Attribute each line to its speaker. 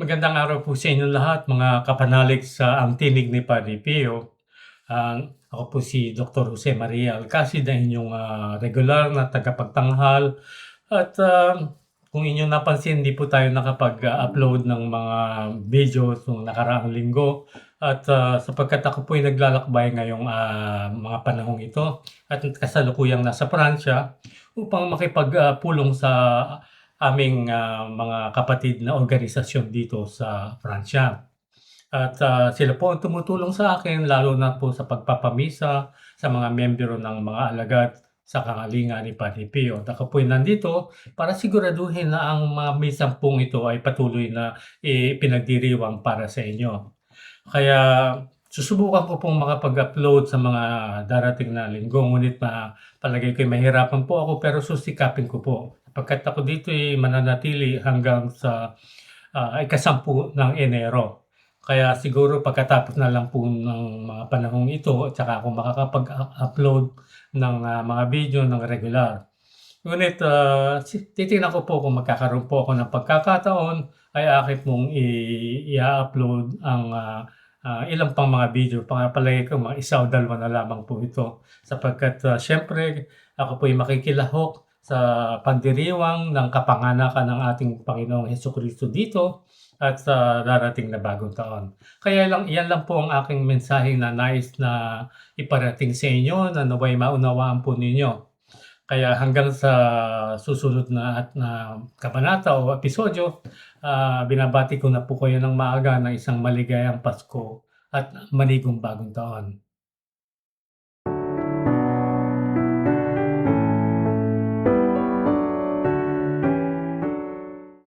Speaker 1: Magandang araw po sa inyong lahat, mga kapanalig sa Ang Tinig ni Padre Pio. Ako po si Dr. Jose Maria Alcacid, ang inyong regular na tagapagtanghal. At kung inyong napansin, hindi po tayo nakapag-upload ng mga videos nung nakaraang linggo. At sapagkat ako po ay naglalakbay ngayong mga panahong ito at kasalukuyang nasa Pransya upang makipagpulong sa aming mga kapatid na organisasyon dito sa Pransya. At sila po ang tumutulong sa akin lalo na po sa pagpapamisa sa mga miyembro ng mga alagad sa kangalinga ni Padre Pio. At ako po'y nandito para siguraduhin na ang mga misang pong ito ay patuloy na ipinagdiriwang para sa inyo. Kaya susubukan ko pong makapag-upload sa mga darating na linggo, ngunit palagay ko'y mahirapan po ako pero susikapin ko po. Sapagkat ako dito'y mananatili hanggang sa ika-10 ng Enero. Kaya siguro pagkatapos na lang po ng mga panahong ito at saka ako makakapag-upload ng mga video ng regular. Ngunit titingnan ko po kung magkakaroon po ako ng pagkakataon ay akin pong i-upload ang ilang pang mga video. Palagay ko mga 1 o 2 na lamang po ito sapagkat siyempre ako po'y makikilahok sa pagdiriwang ng kapanganakan ng ating Panginoong Hesukristo dito at sa darating na bagong taon. Kaya iyan lang po ang aking mensahe na nais na iparating sa inyo na naway maunawaan po ninyo. Kaya hanggang sa susunod na kabanata o episodyo, binabati ko na po kayo ng maaga ng isang maligayang Pasko at maligong bagong taon.